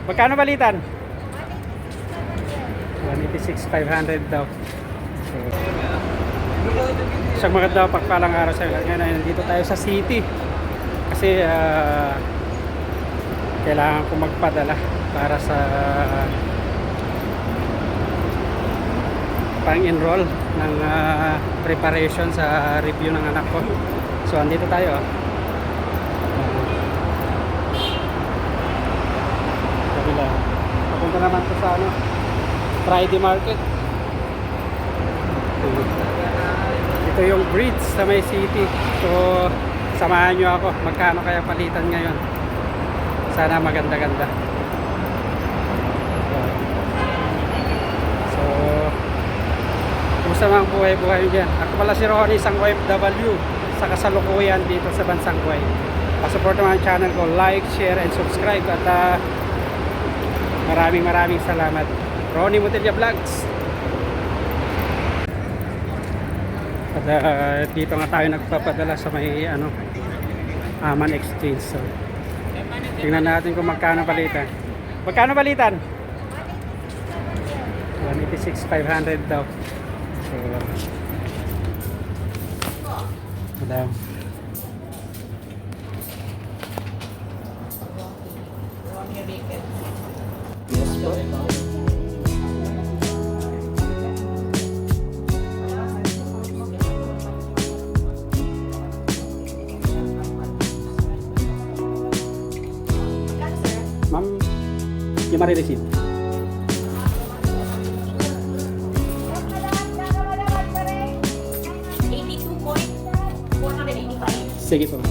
Magkano balitan? 186,500 daw. So, isang maganda pagpalang araw sa ngayon. Nandito tayo sa city. Kasi kailangan ko magpadala para sa pang-enroll ng preparation sa review ng anak ko. So andito tayo. Kabila. Papunta naman to sa Friday Market. Ito yung bridge sa may city. So samahan nyo ako. Magkano kaya palitan ngayon? Sana maganda-ganda. So kumusta mga buhay-buhay dyan? Ako pala si Ronnie, isang OFW sa kasalukuyan dito sa bansang Kuwait. Pasupport naman ang channel ko, like, share, and subscribe. At maraming salamat. Ronnie Mutilla Vlogs. At dito nga tayo nagpapadala sa may Aman Exchange. So tingnan natin kung magkano balitan. Magkano balitan? 186,500 daw. So madam. Yes po. Ma'am, yung marireceive. Sige po.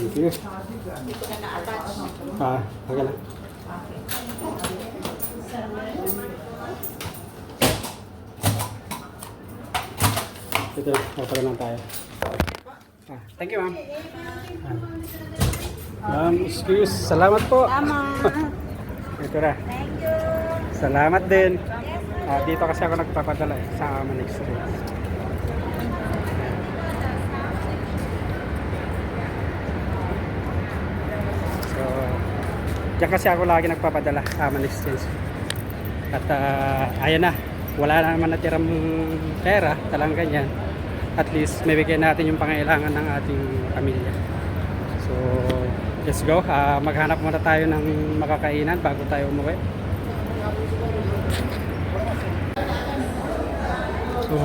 Thank you. Okay lang. Ito, napala lang tayo. Thank you, ma'am. Excuse. Salamat po. Ito na. Thank you. Salamat din. Dito kasi ako nagpapadala sa Aman Exchange. Diyan kasi ako lagi nagpapadala sa Aman Exchange. At ayan na, wala na naman natirang pera, talang ganyan. At least may bigyan natin yung pangailangan ng ating pamilya. So let's go. Maghanap muna tayo ng makakainan bago tayo umuwi. So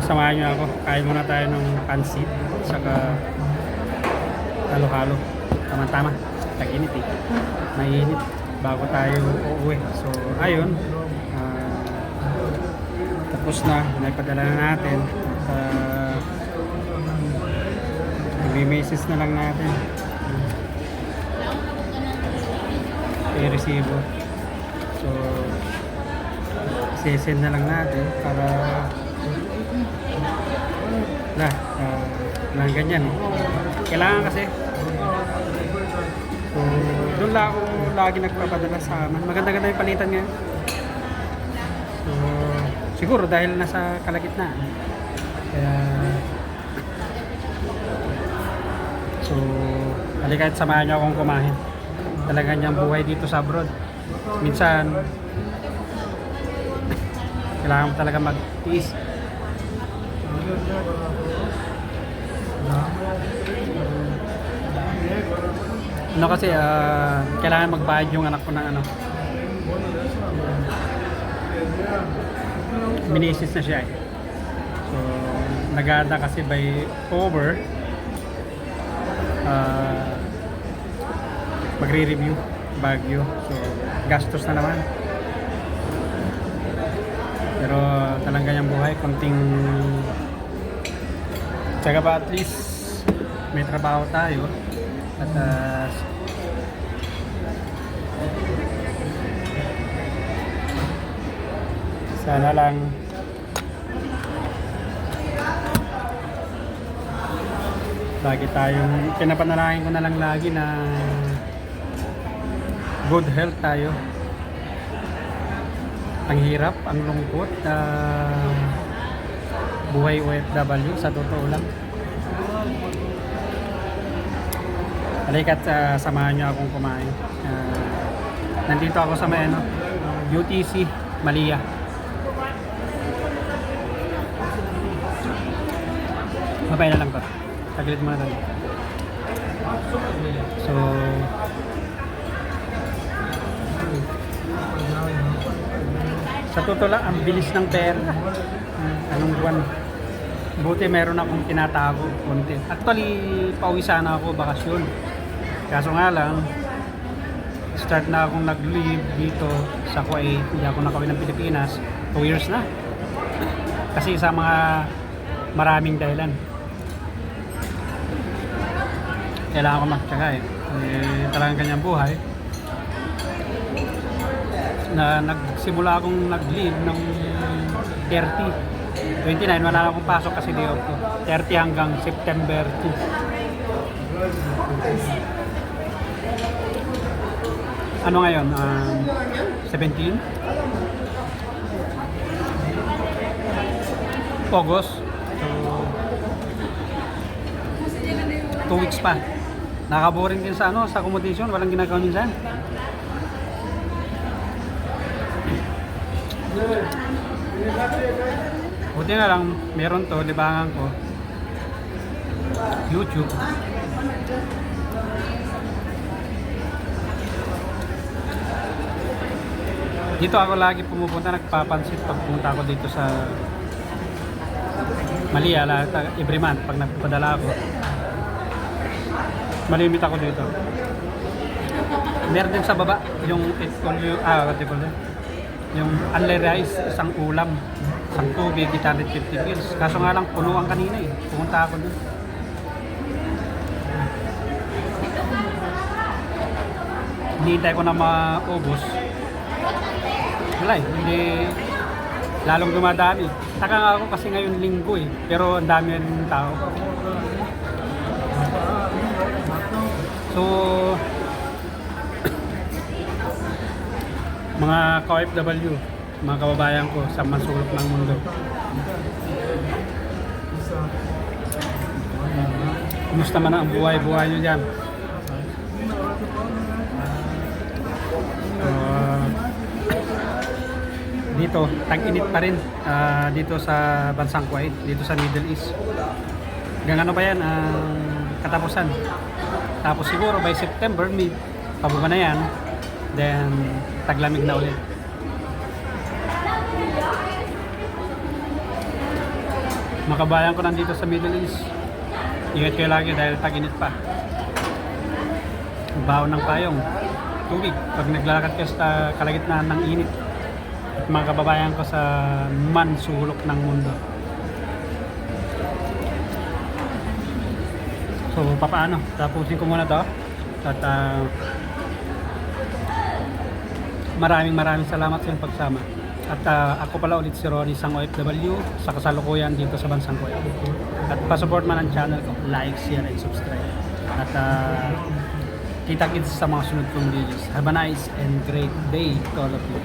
samahan nyo ako, kain muna tayo ng pansit saka halo-halo. Tama-tama, tag-init eh, mainit bago tayo uuwi. So ayun, tapos na, naipadala na natin. I-message na lang natin i-resibo. So sesend na lang natin para lang ganyan eh. Kailangan kasi. So doon lang ako lagi nagpapadala sa Aman. Maganda-ganda yung palitan ngayon. So siguro dahil nasa kalagitnaan. Kaya so halika at samahan niyo akong kumain. Talaga niyang buhay dito sa abroad. Minsan, kailangan mo talaga mag-tiis. Ano kasi, kailangan magbayad yung anak ko ng ano. Minisis na siya eh. So, nag-aanda kasi by over. Magre-review Baguio. So, gastos na naman. Pero talagang ganyang buhay, konting tsaga ba, at least may trabaho tayo. At sana lang lagi tayong, pinapanalangin ko na lang lagi na good health tayo. Ang hirap, ang lungkot, buhay OFW sa totoo lang. Halika't samahan nyo akong kumain. Nandito ako sa may UTC Malia. Mabay na lang to. Tagilid muna tayo. So, sa totoo lang, ang bilis ng pera. Anong buwan? Buti meron akong tinatago konti. Actually, pauwi sana ako bakasyon. Kaso nga lang, start na akong nag-leave dito sa Kuwait. Hindi ako nakauwi ng Pilipinas. 2 years na. Kasi sa mga maraming dahilan. Kailangan ko magtyaga eh. Talagang kanyang buhay. Na nagsimula akong nag-leave ng 30. 29, wala na akong pasok kasi day off ko. 30 hanggang September 2. Ano ngayon? 17? August. So, 2 weeks pa. Nakaboring din sa sa accommodation, walang ginagawa minsan. Buti na lang, meron to, libangan ko. YouTube. Dito ako lagi pumupunta, nagpapansit pag pumunta ako dito sa Malia, every month pag nagpapadala ako. Malimit ako dito. Meron din sa baba yung yung only rice, isang ulam, isang tubig, 850 pills. Kaso nga lang puno ang kanina eh. Pumunta ako dun. Hinihintay ko na maubos. Wala eh, hindi lalong dumadami. Taka nga ako kasi ngayon linggo eh, pero ang dami rin ng tao. So, mga ka-OFW, mga kababayan ko sa masulok ng mundo. Kumusta man ang buhay-buhay nyo dyan? Dito, tag-init pa rin dito sa bansang Kuwait, dito sa Middle East. Hanggang ano ba yan? Katapusan. Tapos siguro by September, may pababa na yan. Then, taglamig na ulit. Makabayan ko nandito sa Middle East. Ingat kayo lagi dahil tag-init pa. Baon ng payong. Tubig. Pag naglalakad kayo sa kalagitnaan ng init. At mga kababayan ko sa mansulok ng mundo. So, papaano? Tapusin ko muna to. At maraming salamat sa iyong pagsama. At ako pala ulit si Ronnie, isang OFW sa kasalukuyan dito sa bansang Kuwait. At pa-support man ang channel ko, like, share, and subscribe. At kita-kits sa mga sunod kong videos. Have a nice and great day to all of you.